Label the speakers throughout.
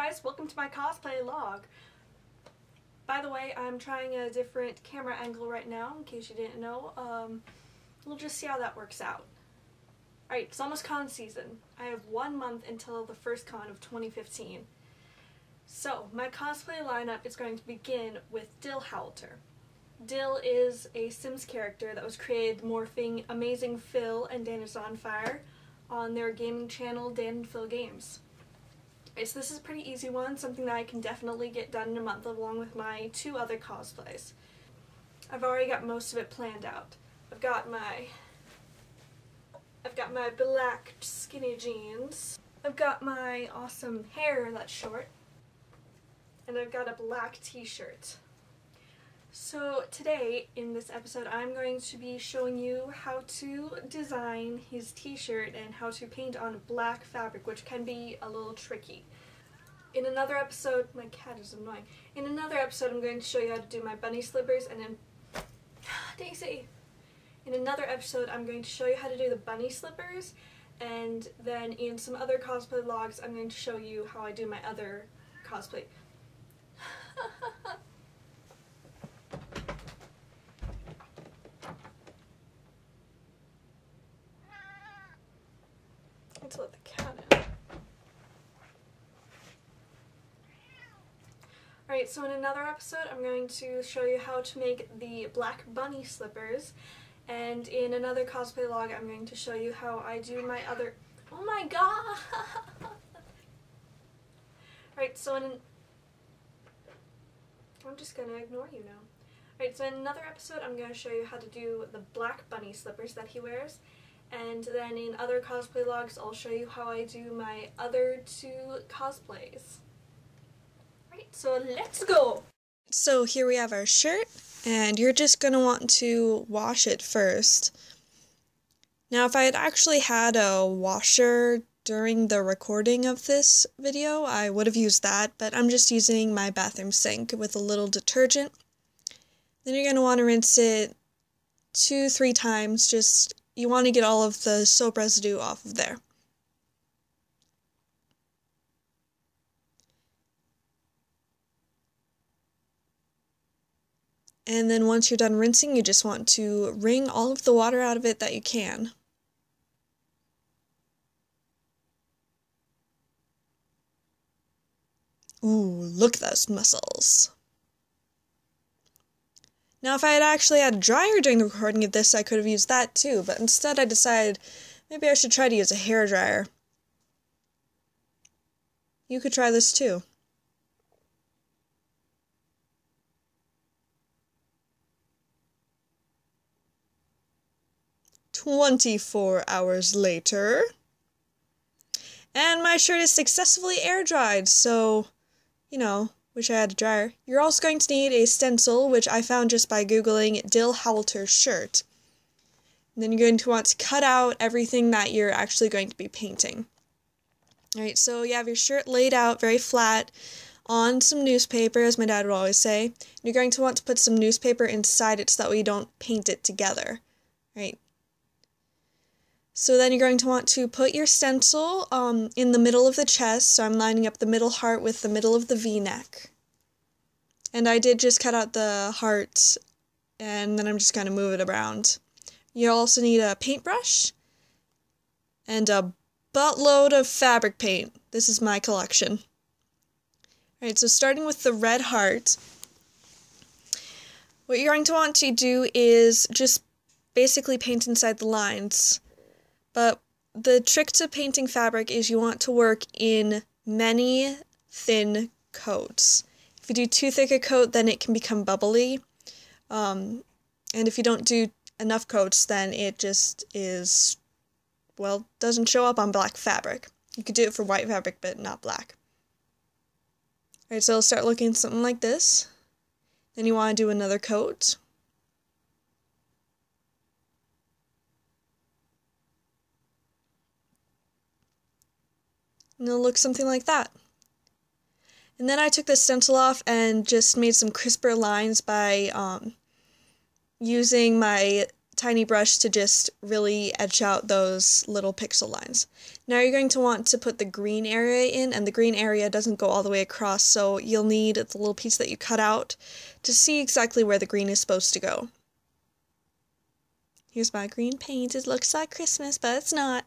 Speaker 1: guys, welcome to my cosplay log. By the way, I'm trying a different camera angle right now, in case you didn't know. We'll just see how that works out. Alright, it's almost con season. I have 1 month until the first con of 2015. So, my cosplay lineup is going to begin with Dil Howlter. Dil is a Sims character that was created morphing Amazing Phil and Dan is on Fire on their gaming channel, Dan and Phil Games. So this is a pretty easy one, something that I can definitely get done in a month along with my 2 other cosplays. I've already got most of it planned out. I've got my black skinny jeans. I've got my awesome hair that's short. And I've got a black t-shirt. So today, in this episode, I'm going to be showing you how to design his t-shirt and how to paint on black fabric, which can be a little tricky. In another episode, my cat is annoying. In another episode, I'm going to show you how to do my bunny slippers, and then Daisy! In another episode, I'm going to show you how to do the bunny slippers, and then in some other cosplay logs, I'm going to show you how I do my other cosplay. Let's let the cat in. Alright, so in another episode I'm going to show you how to make the black bunny slippers, and in another cosplay log I'm going to show you how I do my other— oh my god! Alright, so I'm just gonna ignore you now. Alright, so in another episode I'm going to show you how to do the black bunny slippers that he wears. And then in other cosplay logs, I'll show you how I do my other 2 cosplays. Right, so let's go! So here we have our shirt, and you're just going to want to wash it first. Now if I had actually had a washer during the recording of this video, I would have used that, but I'm just using my bathroom sink with a little detergent. Then you're going to want to rinse it 2-3 times, you want to get all of the soap residue off of there. And then once you're done rinsing, you just want to wring all of the water out of it that you can. Ooh, look at those muscles. Now, if I had actually had a dryer during the recording of this, I could have used that too, but instead I decided maybe I should try to use a hairdryer. You could try this too. "24 hours later, and my shirt is successfully air dried, so, you know, wish I had a dryer. You're also going to need a stencil, which I found just by googling Dil Howlter shirt. And then you're going to want to cut out everything that you're actually going to be painting. Alright, so you have your shirt laid out very flat on some newspaper, as my dad would always say. You're going to want to put some newspaper inside it so that way you don't paint it together. Right. So then you're going to want to put your stencil in the middle of the chest, so I'm lining up the middle heart with the middle of the V-neck. And I did just cut out the heart, and then I'm just going to move it around. You'll also need a paintbrush, and a buttload of fabric paint. This is my collection. Alright, so starting with the red heart, what you're going to want to do is just basically paint inside the lines. But the trick to painting fabric is you want to work in many thin coats. If you do too thick a coat, then it can become bubbly. And if you don't do enough coats, then it just is, well, doesn't show up on black fabric. You could do it for white fabric, but not black. Alright, so it'll start looking something like this. Then you want to do another coat. And it'll look something like that. And then I took the stencil off and just made some crisper lines by using my tiny brush to just really etch out those little pixel lines. Now you're going to want to put the green area in, and the green area doesn't go all the way across, so you'll need the little piece that you cut out to see exactly where the green is supposed to go. Here's my green paint. It looks like Christmas, but it's not.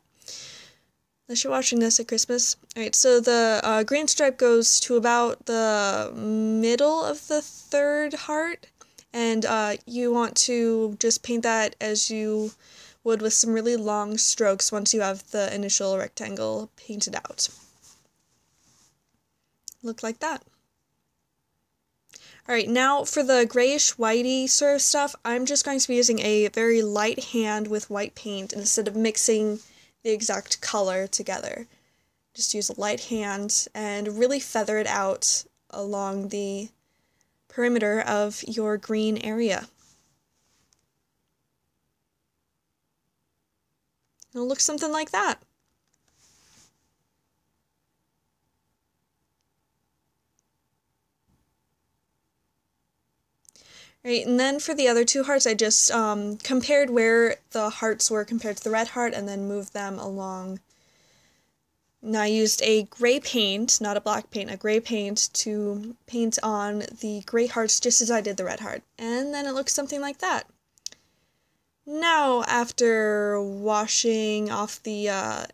Speaker 1: Unless you're watching this at Christmas. Alright, so the green stripe goes to about the middle of the third heart, and you want to just paint that as you would with some really long strokes once you have the initial rectangle painted out. Look like that. Alright, now for the grayish whitey sort of stuff, I'm just going to be using a very light hand with white paint instead of mixing the exact color together. Just use a light hand and really feather it out along the perimeter of your green area. It'll look something like that. Right, and then for the other two hearts, I just compared where the hearts were compared to the red heart and then moved them along. And I used a gray paint, not a black paint, a gray paint to paint on the gray hearts just as I did the red heart. And then it looks something like that. Now, after washing off the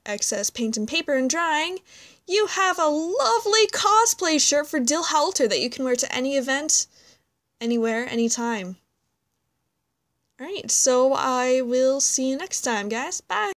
Speaker 1: excess paint and paper and drying, you have a lovely cosplay shirt for Dil Howlter that you can wear to any event, anywhere, anytime. Alright, so I will see you next time, guys. Bye!